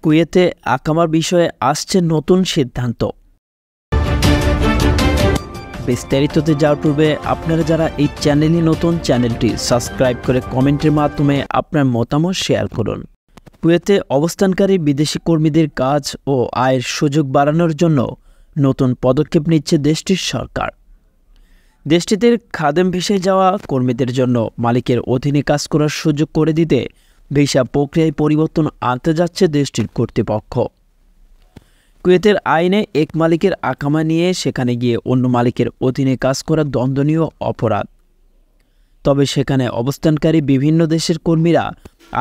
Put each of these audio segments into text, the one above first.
কুয়েতে আকামার বিষয়ে আসছে নতুন সিদ্ধান্ত। বিস্তারিততে যাওয়ার পূর্বে আপনারা যারা এই চ্যানেলে নতুন, চ্যানেলটি সাবস্ক্রাইব করে কমেন্টের মাধ্যমে আপনার মতামত শেয়ার করুন। কুয়েতে অবস্থানকারী বিদেশি কর্মীদের কাজ ও আয়ের সুযোগ বাড়ানোর জন্য নতুন পদক্ষেপ নিচ্ছে দেশটির সরকার। দেশটিতে খাদেম ভিসায় যাওয়া কর্মীদের জন্য মালিকের অধীনে কাজ করার সুযোগ করে দিতে ভিসা প্রক্রিয়ায় পরিবর্তন আনতে যাচ্ছে দেশটির কর্তৃপক্ষ। কুয়েতের আইনে এক মালিকের আকামা নিয়ে সেখানে গিয়ে অন্য মালিকের অধীনে কাজ করা দণ্ডনীয় অপরাধ। তবে সেখানে অবস্থানকারী বিভিন্ন দেশের কর্মীরা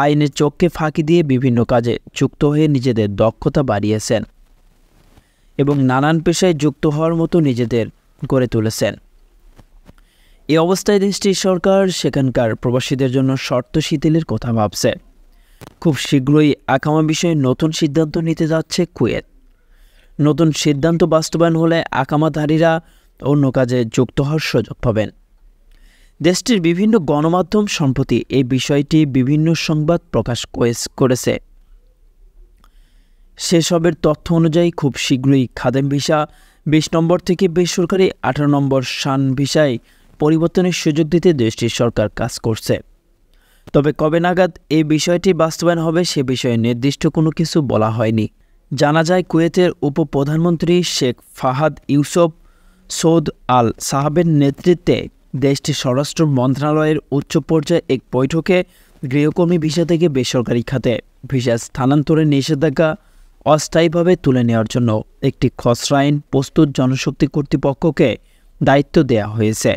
আইনের চোখকে ফাঁকি দিয়ে বিভিন্ন কাজে যুক্ত হয়ে নিজেদের দক্ষতা বাড়িয়েছেন এবং নানান পেশায় যুক্ত হওয়ার মতো নিজেদের গড়ে তুলেছেন। এই অবস্থায় দেশটির সরকার সেখানকার প্রবাসীদের জন্য শর্ত শিথিলের কথা ভাবছে। খুব শীঘ্রই আকামা বিষয়ে নতুন সিদ্ধান্ত নিতে যাচ্ছে কুয়েত। নতুন সিদ্ধান্ত বাস্তবায়ন হলে আকামাধারীরা অন্য কাজে যুক্ত হওয়ার সুযোগ পাবেন। দেশটির বিভিন্ন গণমাধ্যম সম্প্রতি এই বিষয়টি বিভিন্ন সংবাদ প্রকাশ করেছে। সেসবের তথ্য অনুযায়ী খুব শীঘ্রই খাদেম ভিসা 20 নম্বর থেকে বেসরকারি 18 নম্বর শান ভিসায় পরিবর্তনের সুযোগ দিতে দেশটির সরকার কাজ করছে। তবে কবে নাগাদ এই বিষয়টি বাস্তবায়ন হবে সে বিষয়ে নির্দিষ্ট কোনো কিছু বলা হয়নি। জানা যায় কুয়েতের উপপ্রধানমন্ত্রী শেখ ফাহাদ ইউসুফ সৌদ আল সাহাবের নেতৃত্বে দেশটির স্বরাষ্ট্র মন্ত্রণালয়ের উচ্চ পর্যায়ে এক বৈঠকে গৃহকর্মী ভিসা থেকে বেসরকারি খাতে ভিসা স্থানান্তরের নিষেধাজ্ঞা অস্থায়ীভাবে তুলে নেওয়ার জন্য একটি খসড়া আইন প্রস্তুত জনশক্তি কর্তৃপক্ষকে দায়িত্ব দেওয়া হয়েছে।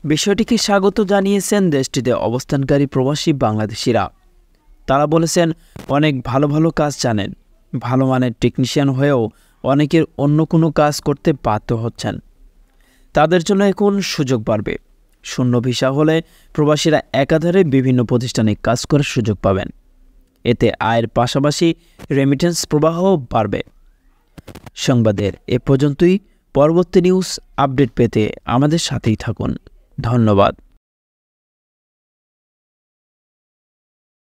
বিষয়টিকে স্বাগত জানিয়েছেন দেশটিতে অবস্থানকারী প্রবাসী বাংলাদেশিরা। তারা বলেছেন, অনেক ভালো ভালো কাজ জানেন, ভালো মানের টেকনিশিয়ান হয়েও অনেকের অন্য কোনো কাজ করতে বাধ্য হচ্ছেন। তাদের জন্য এখন সুযোগ বাড়বে। শূন্য ভিসা হলে প্রবাসীরা একাধারে বিভিন্ন প্রতিষ্ঠানে কাজ করার সুযোগ পাবেন। এতে আয়ের পাশাপাশি রেমিটেন্স প্রবাহও বাড়বে। সংবাদের এ পর্যন্তই। পরবর্তী নিউজ আপডেট পেতে আমাদের সাথেই থাকুন। ধন্যবাদ।